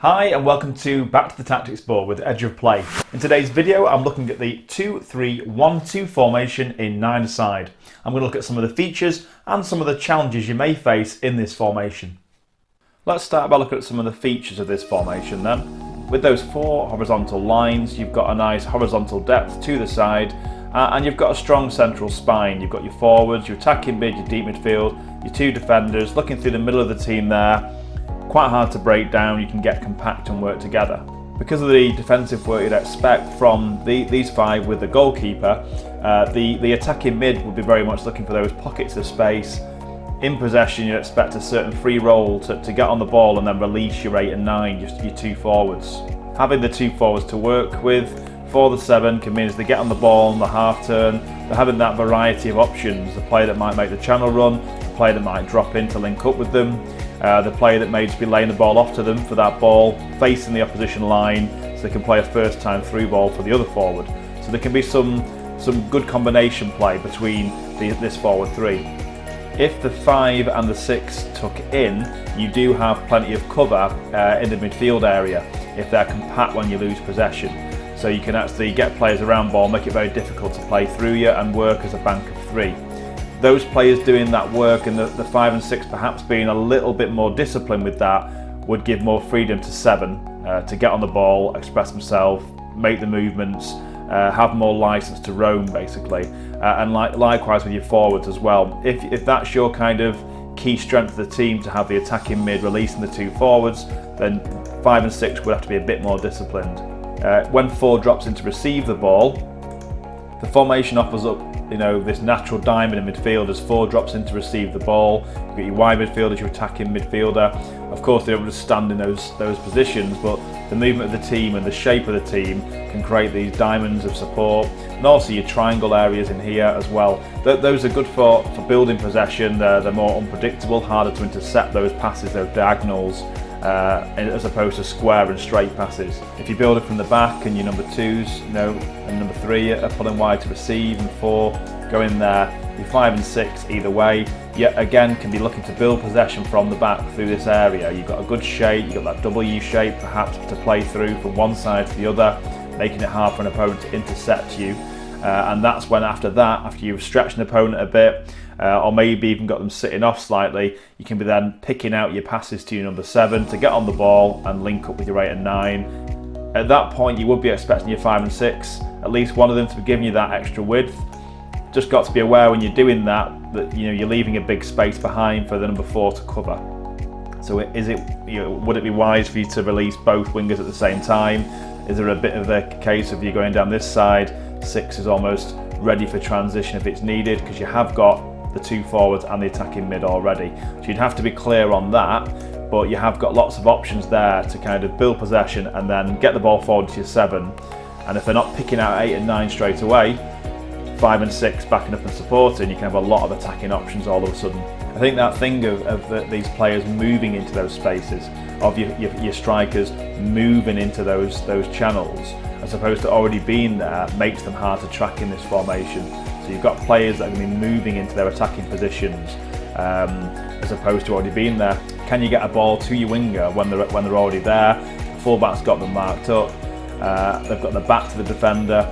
Hi and welcome to Back to the Tactics board with Edge of Play. In today's video I'm looking at the 2-3-1-2 formation in 9-a-side. I'm going to look at some of the features and some of the challenges you may face in this formation. Let's start by looking at some of the features of this formation then. With those 4 horizontal lines, you've got a nice horizontal depth to the side and you've got a strong central spine. You've got your forwards, your attacking mid, your deep midfield, your 2 defenders looking through the middle of the team there. Quite hard to break down, you can get compact and work together. Because of the defensive work you'd expect from these 5 with the goalkeeper, the attacking mid would be very much looking for those pockets of space. In possession you'd expect a certain free roll to get on the ball and then release your 8 and 9, your 2 forwards. Having the 2 forwards to work with for the 7 can mean as they get on the ball on the half turn, they're having that variety of options. The player that might make the channel run, the player that might drop in to link up with them, the player that may just be laying the ball off to them for that ball, facing the opposition line so they can play a first time through ball for the other forward. So there can be some good combination play between this forward 3. If the 5 and the 6 tuck in, you do have plenty of cover in the midfield area if they're compact when you lose possession. So you can actually get players around ball, make it very difficult to play through you and work as a bank of 3. Those players doing that work and the 5 and 6 perhaps being a little bit more disciplined with that would give more freedom to 7 to get on the ball, express himself, make the movements, have more license to roam basically, and likewise with your forwards as well. If that's your kind of key strength of the team, to have the attacking mid releasing the 2 forwards, then 5 and 6 would have to be a bit more disciplined. When 4 drops in to receive the ball, the formation offers up this natural diamond in midfield as 4 drops in to receive the ball. You've got your wide midfielders, your attacking midfielder. Of course they don't just stand in those positions, but the movement of the team and the shape of the team can create these diamonds of support, and also your triangle areas in here as well. Those are good for building possession. They're more unpredictable, harder to intercept those passes, those diagonals, as opposed to square and straight passes. If you build it from the back and your number 2s, and number 3 are pulling wide to receive, and 4 go in there, your 5 and 6 either way, yet again can be looking to build possession from the back through this area. You've got a good shape, you've got that W shape perhaps to play through from one side to the other, making it hard for an opponent to intercept you. And that's when after you've stretched an opponent a bit, or maybe even got them sitting off slightly, you can be then picking out your passes to your number 7 to get on the ball and link up with your 8 and 9. At that point you would be expecting your 5 and 6, at least one of them to be giving you that extra width. Just got to be aware when you're doing that you're leaving a big space behind for the number 4 to cover. So would it be wise for you to release both wingers at the same time? Is there a bit of a case of you going down this side, 6 is almost ready for transition if it's needed, because you have got the 2 forwards and the attacking mid already. So you'd have to be clear on that, but you have got lots of options there to kind of build possession and then get the ball forward to your 7. And if they're not picking out 8 and 9 straight away, 5 and 6 backing up and supporting, you can have a lot of attacking options all of a sudden. I think that thing of these players moving into those spaces, of your strikers moving into those channels, as opposed to already being there, makes them hard to track in this formation. So you've got players that are going to be moving into their attacking positions, as opposed to already being there. Can you get a ball to your winger when they're already there? The fullback's got them marked up, they've got the back to the defender,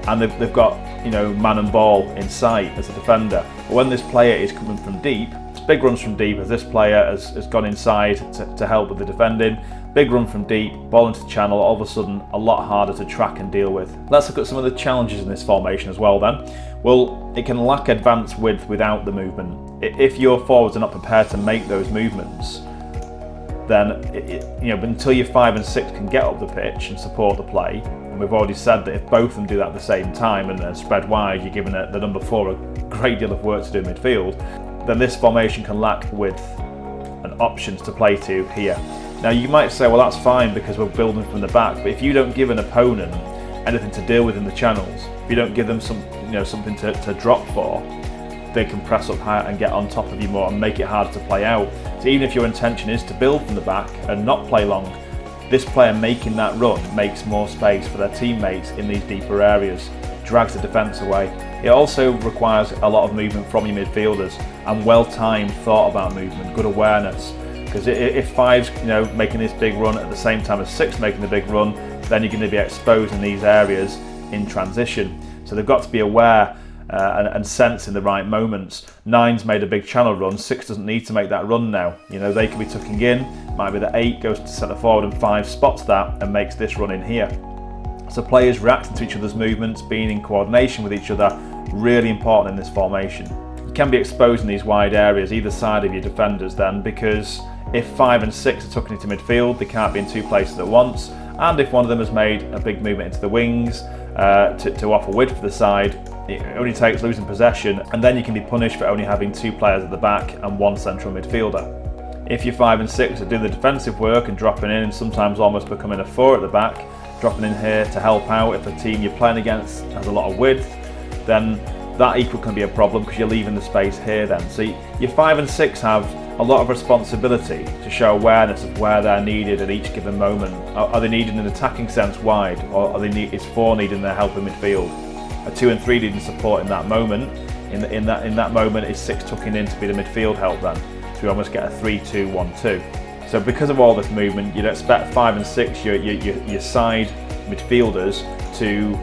and they've got man and ball in sight as a defender. But when this player is coming from deep, it's big runs from deep as this player has gone inside to help with the defending. Big run from deep, ball into the channel, all of a sudden a lot harder to track and deal with. Let's look at some of the challenges in this formation as well then. Well, it can lack advanced width without the movement. If your forwards are not prepared to make those movements, then until your 5 and 6 can get up the pitch and support the play, and we've already said that if both of them do that at the same time and spread wide, you're giving the number 4 a great deal of work to do in midfield, then this formation can lack width and options to play to here. Now you might say, well that's fine because we're building from the back, but if you don't give an opponent anything to deal with in the channels, if you don't give them something to drop for, they can press up higher and get on top of you more and make it harder to play out. So even if your intention is to build from the back and not play long, this player making that run makes more space for their teammates in these deeper areas, drags the defence away. It also requires a lot of movement from your midfielders and well-timed, thought about movement, good awareness. because if 5's making this big run at the same time as 6 making the big run, then you're going to be exposed in these areas in transition. So they've got to be aware and sense in the right moments. 9's made a big channel run, 6 doesn't need to make that run now. They could be tucking in, might be that 8 goes to centre forward and 5 spots that and makes this run in here. So players reacting to each other's movements, being in coordination with each other, really important in this formation. You can be exposed in these wide areas either side of your defenders then, because if 5 and 6 are tucking into midfield, they can't be in 2 places at once, and if one of them has made a big movement into the wings to offer width for the side, it only takes losing possession and then you can be punished for only having 2 players at the back and 1 central midfielder. If your 5 and 6 are doing the defensive work and dropping in and sometimes almost becoming a 4 at the back, dropping in here to help out if the team you're playing against has a lot of width, then that equal can be a problem because you're leaving the space here then. So your 5 and 6 have a lot of responsibility to show awareness of where they're needed at each given moment. Are they needed in an attacking sense wide, or is 4 needing their help in midfield? Are 2 and 3 needing support in that moment? In that moment is 6 tucking in to be the midfield help then. So we almost get a 3-2-1-2. So because of all this movement, you'd expect 5 and 6, your side midfielders, to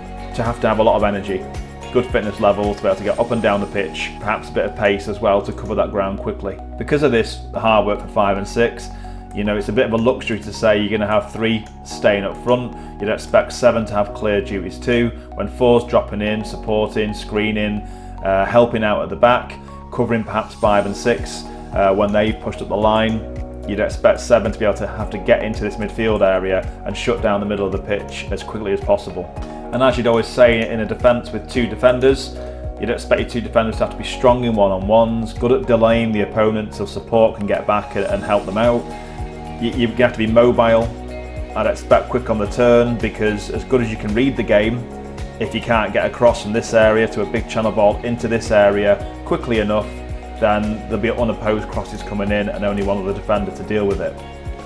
have a lot of energy, good fitness levels, to be able to get up and down the pitch, perhaps a bit of pace as well to cover that ground quickly. Because of this hard work for 5 and 6, it's a bit of a luxury to say you're going to have 3 staying up front. You'd expect 7 to have clear duties too, when 4's dropping in, supporting, screening, helping out at the back, covering perhaps 5 and 6 when they've pushed up the line. You'd expect 7 to be able to have to get into this midfield area and shut down the middle of the pitch as quickly as possible. And as you'd always say in a defence with 2 defenders, you'd expect your 2 defenders to have to be strong in one-on-ones, good at delaying the opponent so support can get back and help them out. You have to be mobile. I'd expect quick on the turn, because as good as you can read the game, if you can't get across from this area to a big channel ball into this area quickly enough, then there'll be unopposed crosses coming in and only one other defender to deal with it.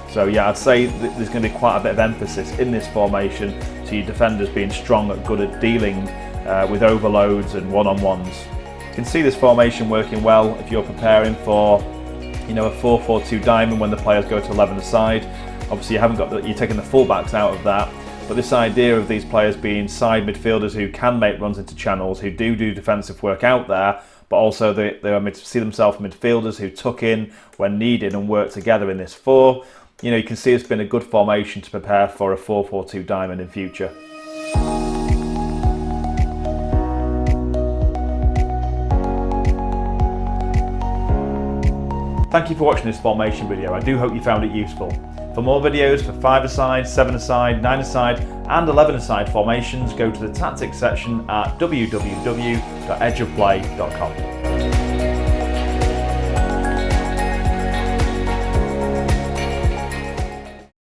So yeah, I'd say there's going to be quite a bit of emphasis in this formation to your defenders being strong and good at dealing with overloads and one-on-ones. You can see this formation working well if you're preparing for a 4-4-2 diamond when the players go to 11 aside. Obviously you're taking the fullbacks out of that, but this idea of these players being side midfielders who can make runs into channels, who do defensive work out there, but also they see themselves midfielders who tuck in when needed and work together in this 4. You can see it's been a good formation to prepare for a 4-4-2 diamond in future. Thank you for watching this formation video. I do hope you found it useful. For more videos for 5-a-side, 7-a-side, 9-a-side and 11-a-side formations, go to the tactics section at www.edgeofplay.com.